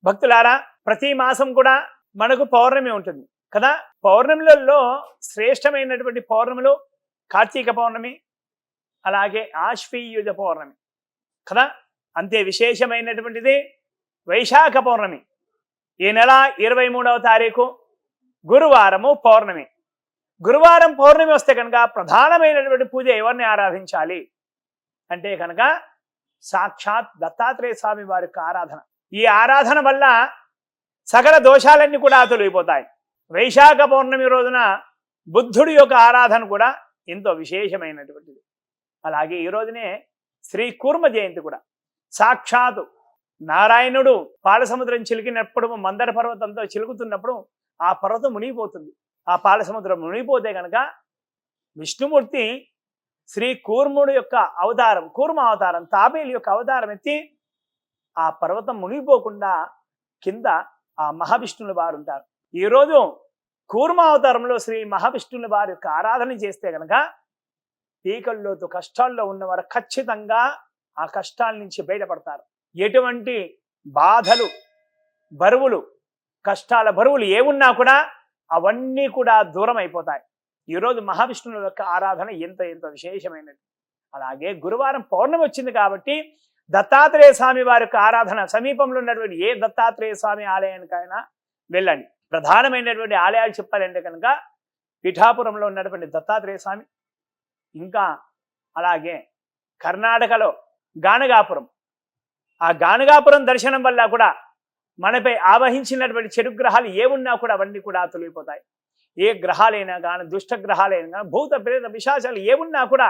భక్తులారా, ప్రతి మాసం కూడా మనకు పౌర్ణమి ఉంటుంది కదా. పౌర్ణమిలలో శ్రేష్టమైనటువంటి పౌర్ణములు కార్తీక పౌర్ణమి, అలాగే ఆశ్వీయుజ పౌర్ణమి కదా. అంతే విశేషమైనటువంటిది వైశాఖ పౌర్ణమి. ఈ నెల 23వ తారీఖు గురువారము పౌర్ణమి. గురువారం పౌర్ణమి వస్తే కనుక ప్రధానమైనటువంటి పూజ ఎవరిని ఆరాధించాలి అంటే కనుక సాక్షాత్ దత్తాత్రేయ స్వామి వారి యొక్క ఆరాధన. ఈ ఆరాధన వల్ల సకల దోషాలన్నీ కూడా తొలగిపోతాయి. వైశాఖ పౌర్ణమి రోజున బుద్ధుడి యొక్క ఆరాధన కూడా ఎంతో విశేషమైనటువంటిది. అలాగే ఈ రోజునే శ్రీ కూర్మ జయంతి కూడా. సాక్షాత్ నారాయణుడు పాలసముద్రం చిలికినప్పుడు, మందర పర్వతంతో చిలుకుతున్నప్పుడు ఆ పర్వతం మునిగిపోతుంది. ఆ పాలసముద్రం మునిగిపోతే కనుక విష్ణుమూర్తి శ్రీ కూర్ముడు యొక్క అవతారం, కూర్మ అవతారం, తాబేలు యొక్క అవతారం ఎత్తి ఆ పర్వతం మునిగిపోకుండా కింద ఆ మహావిష్ణువుల వారు ఉంటారు. ఈరోజు కూర్మ అవతారంలో శ్రీ మహావిష్ణువుల వారి యొక్క ఆరాధన చేస్తే కనుక పీకల్లోతు కష్టాల్లో ఉన్నవారు ఖచ్చితంగా ఆ కష్టాల నుంచి బయటపడతారు. ఎటువంటి బాధలు, బరువులు, కష్టాల బరువులు ఏమున్నా కూడా అవన్నీ కూడా దూరం అయిపోతాయి. ఈరోజు మహావిష్ణువుల యొక్క ఆరాధన ఎంతో విశేషమైనది. అలాగే గురువారం పౌర్ణమి వచ్చింది కాబట్టి దత్తాత్రేయ స్వామి వారి యొక్క ఆరాధన సమీపంలో ఉన్నటువంటి ఏ దత్తాత్రేయ స్వామి ఆలయానికైనా వెళ్ళండి. ప్రధానమైనటువంటి ఆలయాలు చెప్పాలంటే కనుక పిఠాపురంలో ఉన్నటువంటి దత్తాత్రేయ స్వామి, ఇంకా అలాగే కర్ణాటకలో గానగాపురం. ఆ గానగాపురం దర్శనం వల్ల కూడా మనపై ఆవహించినటువంటి చెడు గ్రహాలు ఏమున్నా కూడా అవన్నీ కూడా తొలగిపోతాయి. ఏ గ్రహాలైనా కానీ, దుష్ట గ్రహాలైనా కానీ, భూత ప్రేత విశాచాలు ఏమున్నా కూడా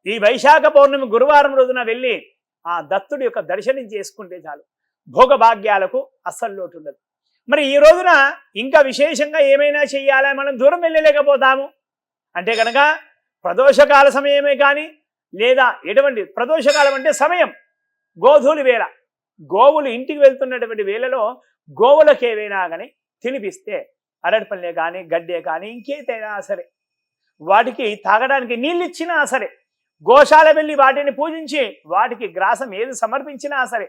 ఈ వైశాఖ పౌర్ణమి గురువారం రోజున వెళ్ళి ఆ దత్తుడి యొక్క దర్శనం చేసుకుంటే చాలు, భోగభాగ్యాలకు అస్సలు లోటు ఉండదు. మరి ఈ రోజున ఇంకా విశేషంగా ఏమైనా చెయ్యాలా, మనం దూరం వెళ్ళలేకపోతాము అంటే కనుక ప్రదోషకాల సమయమే కానీ, లేదా ఎటువంటి ప్రదోషకాలం అంటే సమయం గోధూలి వేళ, గోవులు ఇంటికి వెళ్తున్నటువంటి వేళలో గోవులకు ఏవైనా కానీ తినిపిస్తే, అరటిపల్లె కానీ, గడ్డే కానీ, ఇంకేదైనా సరే, వాటికి తాగడానికి నీళ్ళు ఇచ్చినా సరే, గోశాల వెళ్ళి వాటిని పూజించి వాటికి గ్రాసం ఏది సమర్పించినా సరే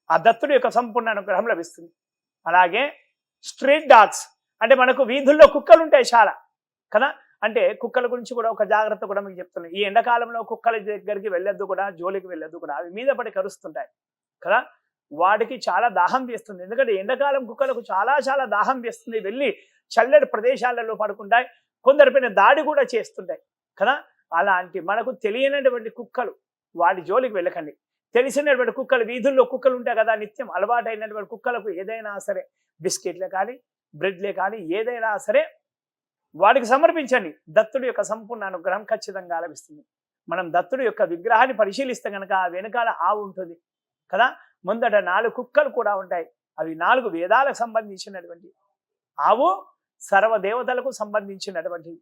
ఆ దత్తుడి యొక్క సంపూర్ణ అనుగ్రహం లభిస్తుంది. అలాగే స్ట్రీట్ డాగ్స్ అంటే మనకు వీధుల్లో కుక్కలు ఉంటాయి చాలా కదా. అంటే కుక్కల గురించి కూడా ఒక జాగ్రత్త కూడా మీకు చెప్తున్నాను. ఈ ఎండాకాలంలో కుక్కల దగ్గరికి వెళ్ళొద్దు కూడా, జోలికి వెళ్ళొద్దు కూడా, అవి మీద పడి కరుస్తుంటాయి కదా. వాటికి చాలా దాహం వేస్తుంది. ఎందుకంటే ఎండాకాలం కుక్కలకు చాలా దాహం వేస్తుంది. వెళ్ళి చల్లటి ప్రదేశాలలో పడుకుంటాయి, కొందరిపైన దాడి కూడా చేస్తుంటాయి కదా. అలాంటి మనకు తెలియనటువంటి కుక్కలు వాటి జోలికి వెళ్ళకండి. తెలిసినటువంటి కుక్కలు, వీధుల్లో కుక్కలు ఉంటాయి కదా, నిత్యం అలవాటైనటువంటి కుక్కలకు ఏదైనా సరే బిస్కెట్లే కానీ, బ్రెడ్లే కానీ, ఏదైనా సరే వాటికి సమర్పించండి. దత్తుడి యొక్క సంపూర్ణ అనుగ్రహం ఖచ్చితంగా లభిస్తుంది. మనం దత్తుడి యొక్క విగ్రహాన్ని పరిశీలిస్తే కనుక ఆ వెనకాల ఆవు ఉంటుంది కదా. ముందట 4 కుక్కలు కూడా ఉంటాయి. అవి 4 వేదాలకు సంబంధించినటువంటి, ఆవు సర్వదేవతలకు సంబంధించినటువంటి.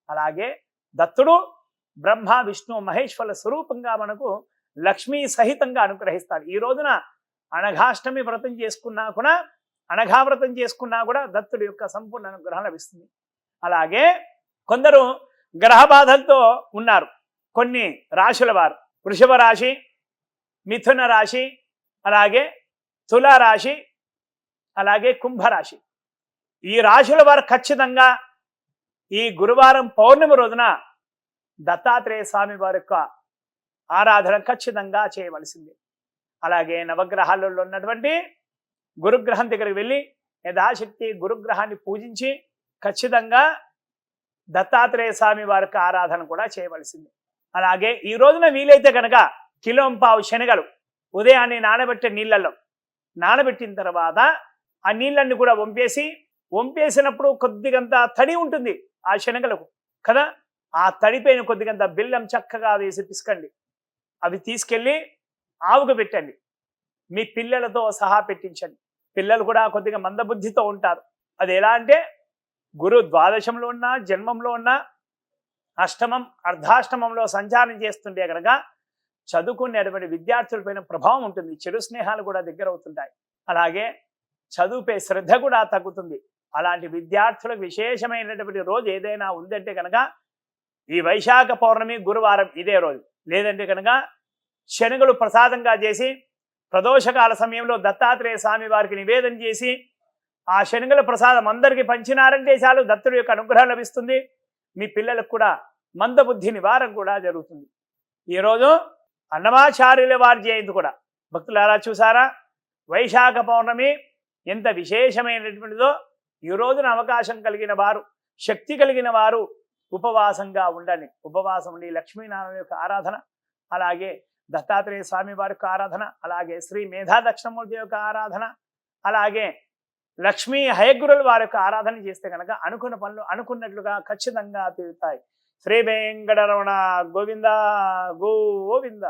అలాగే దత్తుడు బ్రహ్మ విష్ణు మహేశ్వరుల స్వరూపంగా మనకు లక్ష్మీ సహితంగా అనుగ్రహిస్తాడు. ఈ రోజున అనఘాష్టమి వ్రతం చేసుకున్నా కూడా, అనఘా వ్రతం చేసుకున్నా కూడా దత్తుడి యొక్క సంపూర్ణ అనుగ్రహం లభిస్తుంది. అలాగే కొందరు గ్రహ బాధలతో ఉన్నారు. కొన్ని రాశుల వారు, వృషభ రాశి, మిథున రాశి, అలాగే తులారాశి, అలాగే కుంభరాశి, ఈ రాశుల వారు ఖచ్చితంగా ఈ గురువారం పౌర్ణమి రోజున దత్తాత్రేయ స్వామి వారి యొక్క ఆరాధన ఖచ్చితంగా చేయవలసింది. అలాగే నవగ్రహాలలో ఉన్నటువంటి గురుగ్రహం దగ్గరికి వెళ్ళి యథాశక్తి గురుగ్రహాన్ని పూజించి ఖచ్చితంగా దత్తాత్రేయ స్వామి వారి యొక్క ఆరాధన కూడా చేయవలసింది. అలాగే ఈ రోజున వీలైతే కనుక కిలోంపావు శనగలు ఉదయాన్నే నానబెట్టే నీళ్ళల్లో నానబెట్టిన తర్వాత ఆ నీళ్ళన్ని కూడా వంపేసినప్పుడు కొద్దిగంత తడి ఉంటుంది ఆ శనగలకు కదా. ఆ తడిపైన కొద్దిగంత బెల్లం చక్కగా వేసి పిసకండి. అవి తీసుకెళ్ళి ఆవుకు పెట్టండి. మీ పిల్లలతో సహా పెట్టించండి. పిల్లలు కూడా కొద్దిగా మందబుద్ధితో ఉంటారు. అది ఎలా అంటే గురు ద్వాదశంలో ఉన్న, జన్మంలో ఉన్న, అష్టమం అర్ధాష్టమంలో సంచారం చేస్తుంటే కనుక చదువుకునేటువంటి విద్యార్థులపైన ప్రభావం ఉంటుంది. చెడు స్నేహాలు కూడా దగ్గర అవుతుంటాయి. అలాగే చదువుపై శ్రద్ధ కూడా తగ్గుతుంది. అలాంటి విద్యార్థులకు విశేషమైనటువంటి రోజు ఏదైనా ఉందంటే కనుక ఈ వైశాఖ పౌర్ణమి గురువారం ఇదే రోజు. లేదంటే కనుక శనగలు ప్రసాదంగా చేసి ప్రదోషకాల సమయంలో దత్తాత్రేయ స్వామి వారికి నివేదన చేసి ఆ శనగల ప్రసాదం అందరికీ పంచినారంటే చాలు దత్తుడి యొక్క అనుగ్రహం లభిస్తుంది. మీ పిల్లలకు కూడా మందబుద్ధి నివారణ కూడా జరుగుతుంది. ఈరోజు అన్నమాచార్యుల వారి జయంతి కూడా భక్తులారా చూసారా, వైశాఖ పౌర్ణమి ఎంత విశేషమైనటువంటిదో. ఈ రోజున అవకాశం కలిగిన వారు, శక్తి కలిగిన వారు ఉపవాసంగా ఉండండి. ఉపవాసం ఉండి లక్ష్మీనారాయణ యొక్క ఆరాధన, అలాగే దత్తాత్రేయ స్వామి వారి యొక్క ఆరాధన, అలాగే శ్రీ మేధా దక్షిణమూర్తి యొక్క ఆరాధన, అలాగే లక్ష్మీ హయగ్రుల వారి యొక్క ఆరాధన చేస్తే కనుక అనుకున్న పనులు అనుకున్నట్లుగా ఖచ్చితంగా తీరుతాయి. శ్రీ వెంకటరమణ గోవింద గోవింద.